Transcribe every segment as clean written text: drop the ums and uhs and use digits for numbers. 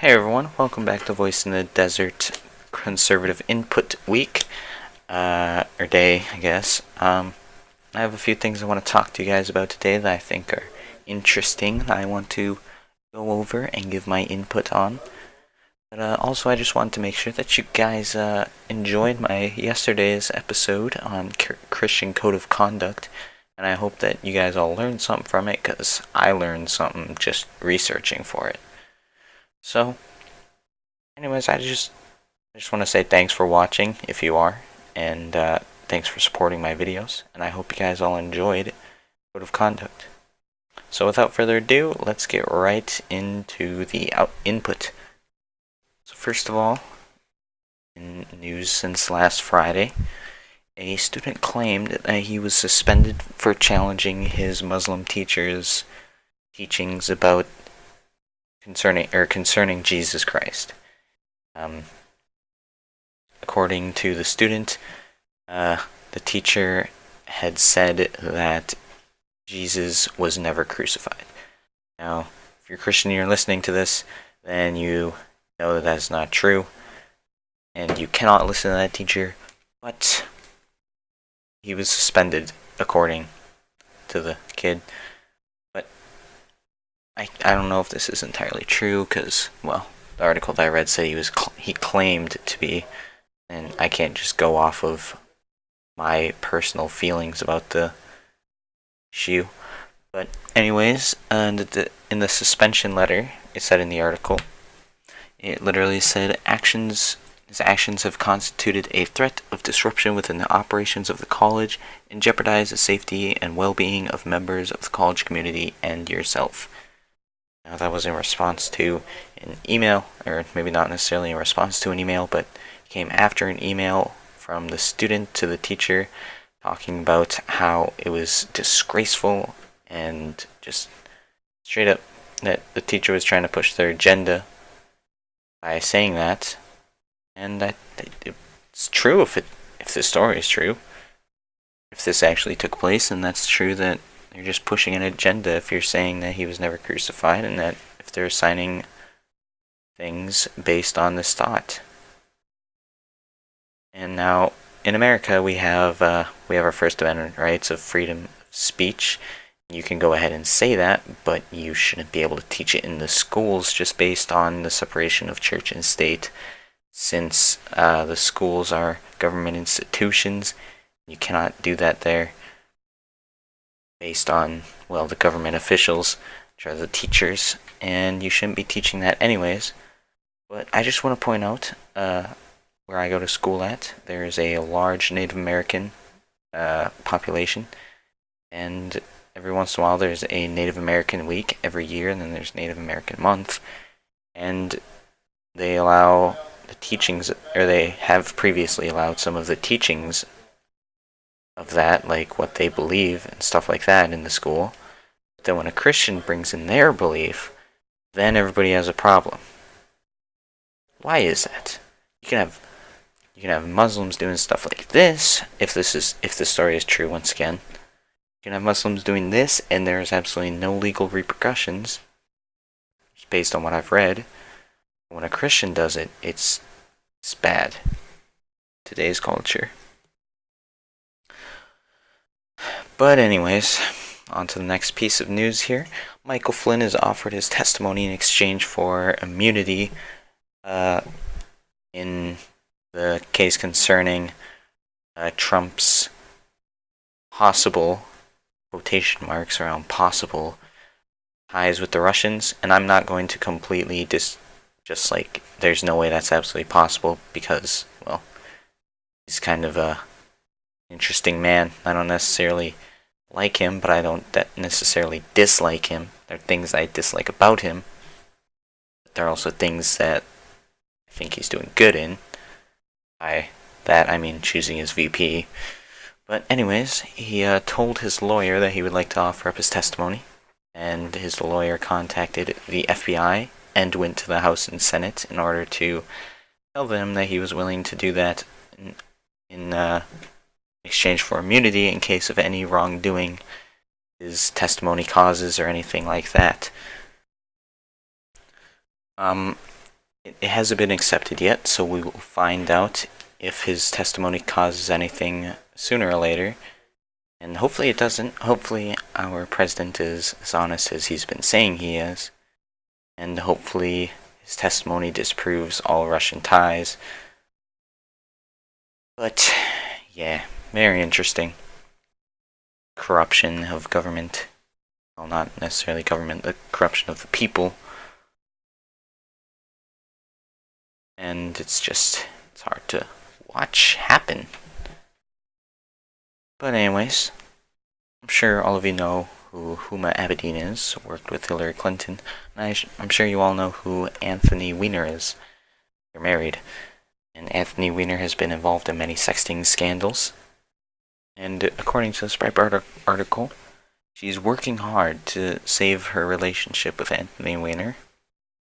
Hey everyone, welcome back to Voice in the Desert Conservative Input Week, or day, I guess. I have a few things I want to talk to you guys about today that I think are interesting that I want to go over and give my input on. But also, I just wanted to make sure that you guys enjoyed my yesterday's episode on Christian Code of Conduct, and I hope that you guys all learned something from it, because I learned something just researching for it. So, anyways, I just want to say thanks for watching, if you are, and thanks for supporting my videos, and I hope you guys all enjoyed Code of Conduct. So without further ado, let's get right into the input. So first of all, in news since last Friday, a student claimed that he was suspended for challenging his Muslim teacher's teachings about concerning Jesus Christ. According to the student, the teacher had said that Jesus was never crucified. Now, if you're Christian and you're listening to this, then you know that that's not true, and you cannot listen to that teacher, but he was suspended according to the kid. But I don't know if this is entirely true, because, well, the article that I read said he claimed to be, and I can't just go off of my personal feelings about the issue. But anyways, in the suspension letter, it said in the article, it literally said, his actions have constituted a threat of disruption within the operations of the college and jeopardize the safety and well-being of members of the college community and yourself. Now, that was in response to an email, or maybe not necessarily in response to an email, but came after an email from the student to the teacher talking about how it was disgraceful and just straight up that the teacher was trying to push their agenda by saying that. And that it's true if the story is true. If this actually took place, and that's true, that you're just pushing an agenda if you're saying that he was never crucified, and that if they're assigning things based on this thought. And now, in America, we have our First Amendment rights of freedom of speech. You can go ahead and say that, but you shouldn't be able to teach it in the schools just based on the separation of church and state, since the schools are government institutions. You cannot do that there based on, well, the government officials, which are the teachers, and you shouldn't be teaching that anyways. But I just want to point out, where I go to school at, there is a large Native American population, and every once in a while there's a Native American week every year, and then there's Native American month, and they allow the teachings, or they have previously allowed some of the teachings of that, like what they believe and stuff like that, in the school. But then when a Christian brings in their belief, then everybody has a problem. Why is that? You can have Muslims doing stuff like this, if the story is true once again. You can have Muslims doing this, and there's absolutely no legal repercussions, just based on what I've read. When a Christian does it, it's bad. Today's culture. But anyways, on to the next piece of news here. Michael Flynn has offered his testimony in exchange for immunity in the case concerning Trump's possible, quotation marks around possible, ties with the Russians. And I'm not going to completely just like, there's no way that's absolutely possible, because, well, he's kind of a interesting man. I don't necessarily like him, but I don't necessarily dislike him. There are things I dislike about him, but there are also things that I think he's doing good in. By that, I mean choosing his VP. But anyways, he told his lawyer that he would like to offer up his testimony, and his lawyer contacted the FBI and went to the House and Senate in order to tell them that he was willing to do that in exchange for immunity in case of any wrongdoing his testimony causes or anything like that. it hasn't been accepted yet, so we will find out if his testimony causes anything sooner or later. And hopefully it doesn't. Hopefully our president is as honest as he's been saying he is. And hopefully his testimony disproves all Russian ties. But, yeah, very interesting. Corruption of government. Well, not necessarily government, the corruption of the people. And it's hard to watch happen. But anyways, I'm sure all of you know who Huma Abedin is, worked with Hillary Clinton. And I'm sure you all know who Anthony Weiner is. They're married. And Anthony Weiner has been involved in many sexting scandals. And according to this Breitbart article, she's working hard to save her relationship with Anthony Weiner.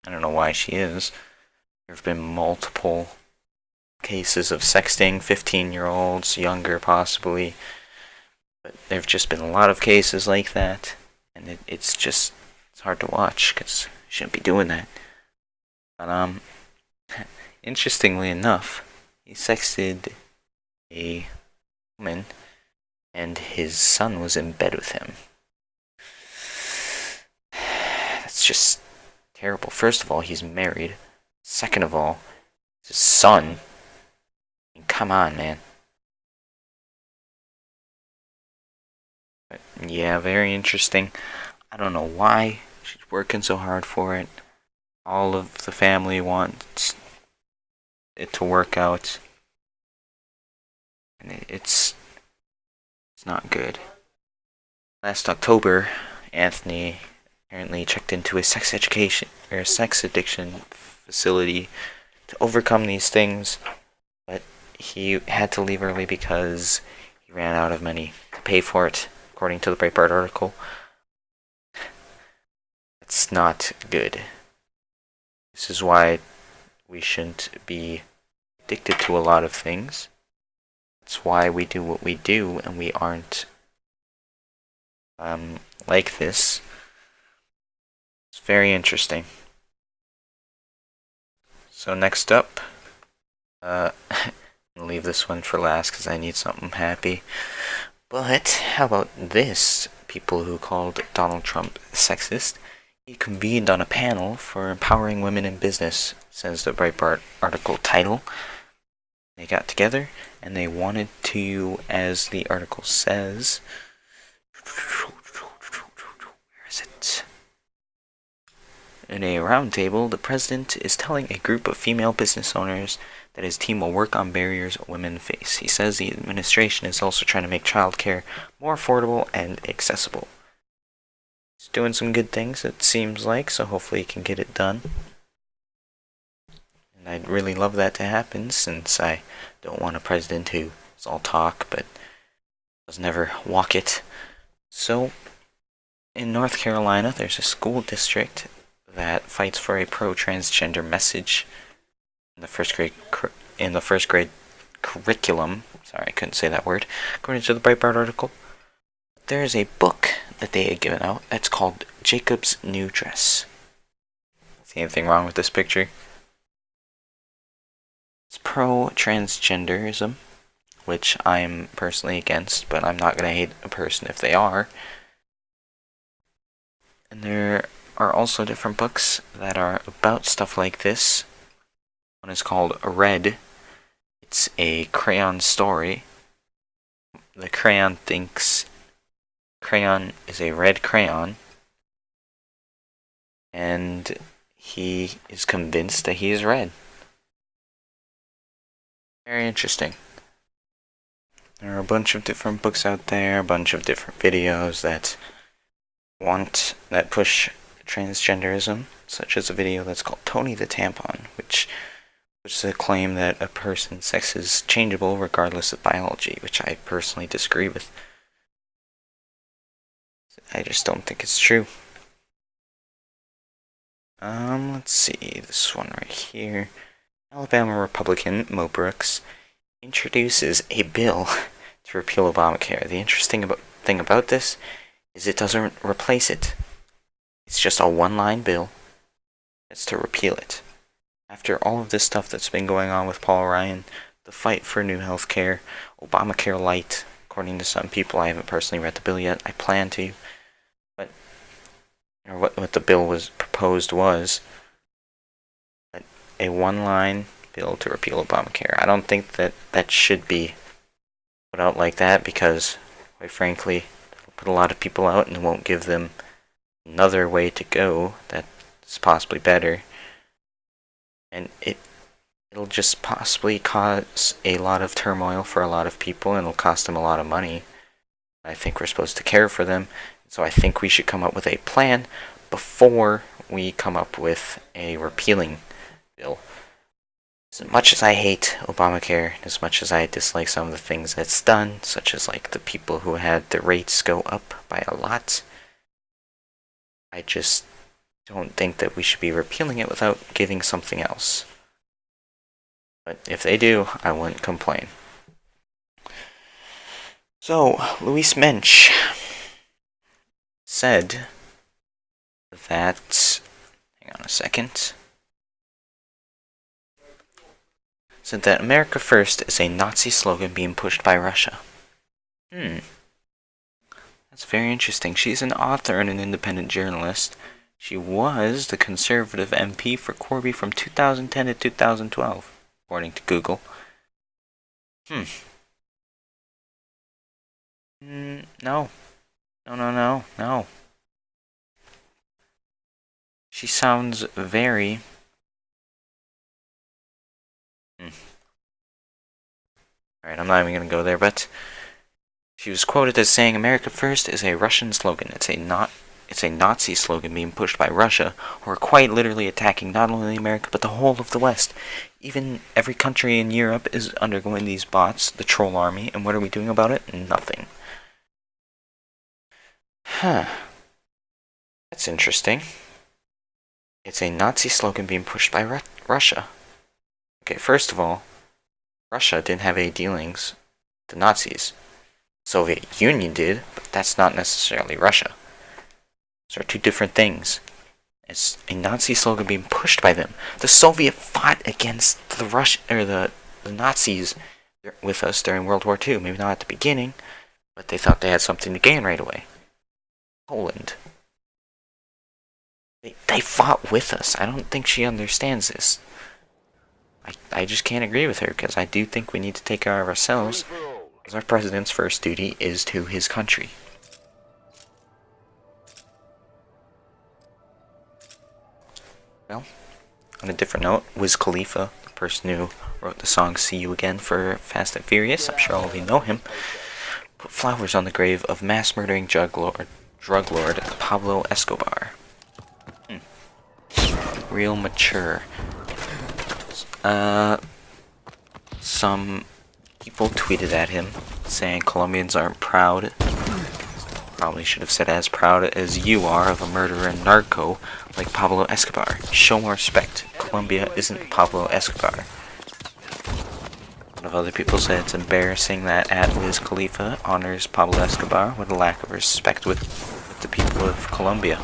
I don't know why she is. There have been multiple cases of sexting, 15-year-olds, younger possibly. But there have just been a lot of cases like that. And it's hard to watch because you shouldn't be doing that. But, interestingly enough, he sexted a woman and his son was in bed with him. That's just terrible. First of all, he's married. Second of all, it's his son. I mean, come on, man. But yeah, very interesting. I don't know why she's working so hard for it. All of the family wants it to work out. And it's not good. Last October, Anthony apparently checked into a sex addiction facility to overcome these things, but he had to leave early because he ran out of money to pay for it, according to the Breitbart article. It's not good. This is why we shouldn't be addicted to a lot of things. That's why we do what we do, and we aren't like this. It's very interesting. So next up, I'll leave this one for last because I need something happy. But how about this? People who called Donald Trump sexist. He convened on a panel for empowering women in business, says the Breitbart article title. They got together and they wanted to, as the article says, where is it? In a roundtable, the president is telling a group of female business owners that his team will work on barriers women face. He says the administration is also trying to make childcare more affordable and accessible. He's doing some good things, it seems like, so hopefully he can get it done. And I'd really love that to happen, since I don't want a president who is all talk but does never walk it. So, in North Carolina, there's a school district that fights for a pro-transgender message in the first grade curriculum. Sorry, I couldn't say that word. According to the Breitbart article, there is a book that they had given out that's called Jacob's New Dress. See anything wrong with this picture? It's pro-transgenderism, which I'm personally against, but I'm not going to hate a person if they are. And there are also different books that are about stuff like this. One is called Red. It's a crayon story. The crayon thinks crayon is a red crayon, and he is convinced that he is red. Very interesting. There are a bunch of different books out there, a bunch of different videos that push transgenderism, such as a video that's called Tony the Tampon, which puts the claim that a person's sex is changeable regardless of biology, which I personally disagree with. I just don't think it's true. Let's see, this one right here. Alabama Republican Mo Brooks introduces a bill to repeal Obamacare. The interesting thing about this is it doesn't replace it. It's just a one-line bill. It's to repeal it. After all of this stuff that's been going on with Paul Ryan, the fight for new healthcare, Obamacare Light, according to some people, I haven't personally read the bill yet, I plan to, but or what the bill was proposed was a one-line bill to repeal Obamacare. I don't think that should be put out like that because, quite frankly, it'll put a lot of people out and won't give them another way to go that's possibly better. And it'll just possibly cause a lot of turmoil for a lot of people and it'll cost them a lot of money. I think we're supposed to care for them. So I think we should come up with a plan before we come up with a repealing bill. As much as I hate Obamacare, as much as I dislike some of the things that's done, such as like the people who had the rates go up by a lot, I just don't think that we should be repealing it without giving something else. But if they do, I wouldn't complain. So, Luis Mensch said that, hang on a second, said that America First is a Nazi slogan being pushed by Russia. That's very interesting. She's an author and an independent journalist. She was the conservative MP for Corby from 2010 to 2012, according to Google. No. She sounds very... Alright, I'm not even going to go there, but she was quoted as saying, America First is a Russian slogan. It's a Nazi slogan being pushed by Russia, who are quite literally attacking not only America, but the whole of the West. Even every country in Europe is undergoing these bots, the troll army, and what are we doing about it? Nothing. That's interesting. It's a Nazi slogan being pushed by Russia. Okay, first of all, Russia didn't have any dealings with the Nazis. Soviet Union did, but that's not necessarily Russia. Those are two different things. It's a Nazi slogan being pushed by them. The Soviet fought against the Nazis with us during World War II. Maybe not at the beginning, but they thought they had something to gain right away. Poland. They fought with us. I don't think she understands this. I just can't agree with her, because I do think we need to take care of ourselves, because our president's first duty is to his country. Well, on a different note, Wiz Khalifa, the person who wrote the song See You Again for Fast and Furious, I'm sure all of you know him, put flowers on the grave of mass-murdering drug lord Pablo Escobar. Real mature. Some people tweeted at him saying Colombians aren't proud. Probably should have said as proud as you are of a murderer and narco like Pablo Escobar. Show more respect. Colombia isn't Pablo Escobar. A lot of other people say it's embarrassing that Wiz Khalifa honors Pablo Escobar. What a lack of respect with the people of Colombia.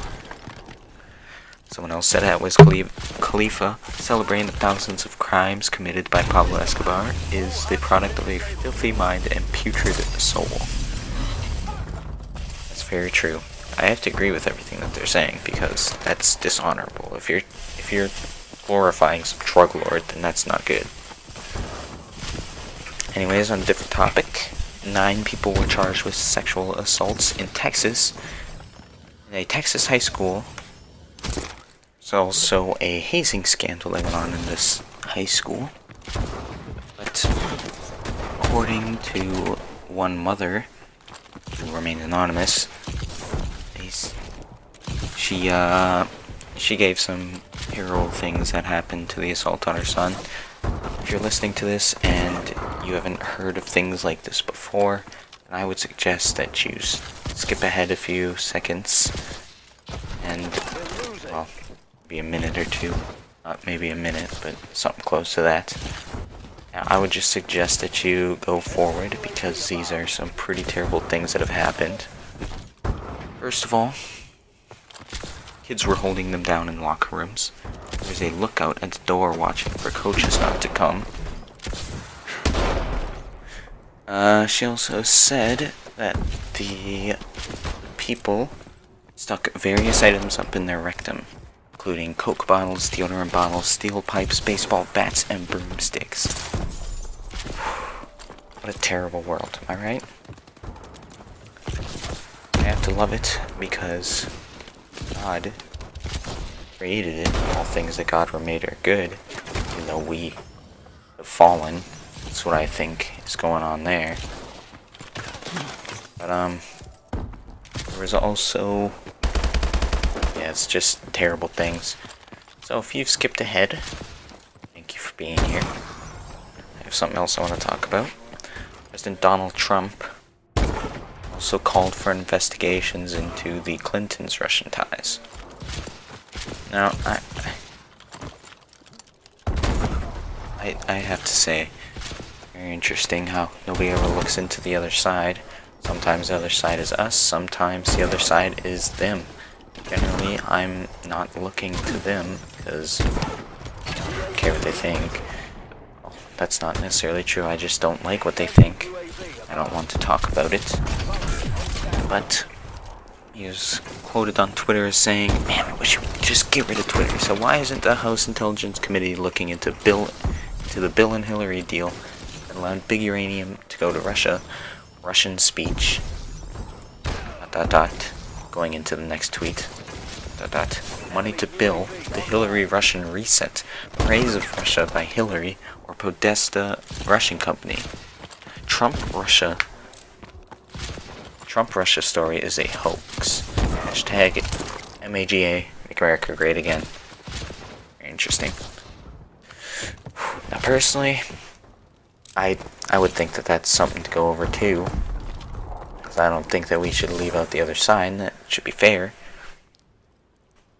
Someone else said Wiz Khalifa, celebrating the thousands of crimes committed by Pablo Escobar, is the product of a filthy mind and putrid soul. That's very true. I have to agree with everything that they're saying, because that's dishonorable. If you're glorifying some drug lord, then that's not good. Anyways, on a different topic, 9 people were charged with sexual assaults in Texas. In a Texas high school. There's also a hazing scandal that went on in this high school. But according to one mother, who remained anonymous, she gave some hero things that happened to the assault on her son. If you're listening to this and you haven't heard of things like this before, then I would suggest that you skip ahead a few seconds and, well, maybe a minute or two. Not maybe a minute, but something close to that. Now, I would just suggest that you go forward, because these are some pretty terrible things that have happened. First of all, kids were holding them down in locker rooms. There's a lookout at the door watching for coaches not to come. She also said that the people stuck various items up in their rectum, including Coke bottles, deodorant bottles, steel pipes, baseball bats, and broomsticks. What a terrible world, am I right? I have to love it because God created it. All things that God were made are good, even though we have fallen. That's what I think is going on there. But there was also, yeah, it's just terrible things. So if you've skipped ahead, thank you for being here. I have something else I want to talk about. President Donald Trump also called for investigations into the Clintons' Russian ties. Now, I have to say, very interesting how nobody ever looks into the other side. Sometimes the other side is us, sometimes the other side is them. Generally, I'm not looking to them because I don't care what they think. Well, that's not necessarily true, I just don't like what they think. I don't want to talk about it. But he was quoted on Twitter as saying, "Man, I wish we could just get rid of Twitter. So why isn't the House Intelligence Committee looking into the Bill and Hillary deal that allowed big uranium to go to Russia? Russian speech. ... Going into the next tweet. ... Money to Bill, the Hillary Russian reset. Praise of Russia by Hillary or Podesta Russian company. Trump Russia story is a hoax. Hashtag MAGA, make America great again." Very interesting. Now personally, I would think that that's something to go over too. Because I don't think that we should leave out the other side. That should be fair.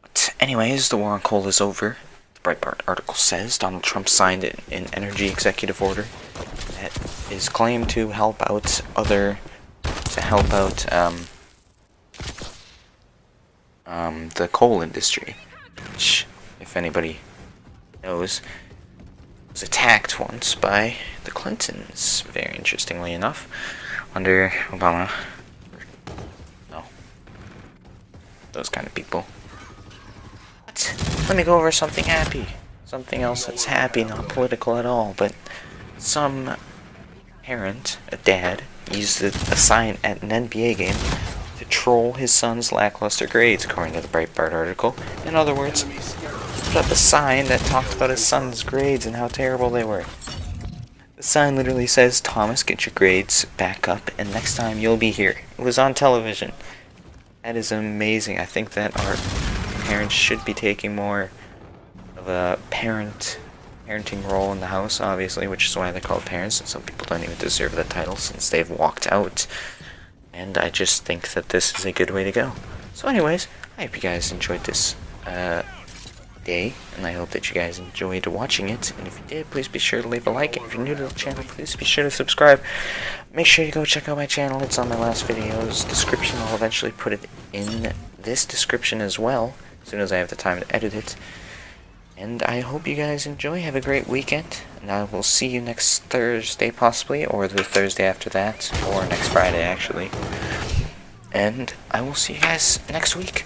But anyways, the war on coal is over. The Breitbart article says Donald Trump signed an energy executive order that is claimed to help out the coal industry, which, if anybody knows, was attacked once by the Clintons, very interestingly enough, under Obama. No. Those kind of people. But let me go over something happy. Something else that's happy, not political at all, but some parent, a dad, used a sign at an NBA game to troll his son's lackluster grades, according to the Breitbart article. In other words, put up a sign that talked about his son's grades and how terrible they were. The sign literally says, "Thomas, get your grades back up, and next time you'll be here." It was on television. That is amazing. I think that our parents should be taking more of a parenting role in the house, obviously, which is why they're called parents, and some people don't even deserve that title since they've walked out. And I just think that this is a good way to go. So anyways, I hope you guys enjoyed this day, and I hope that you guys enjoyed watching it. And if you did, please be sure to leave a like. And if you're new to the channel, please be sure to subscribe. Make sure you go check out my channel. It's on my last video's description. I'll eventually put it in this description as well, as soon as I have the time to edit it. And I hope you guys enjoy. Have a great weekend. And I will see you next Thursday, possibly, or the Thursday after that, or next Friday, actually. And I will see you guys next week.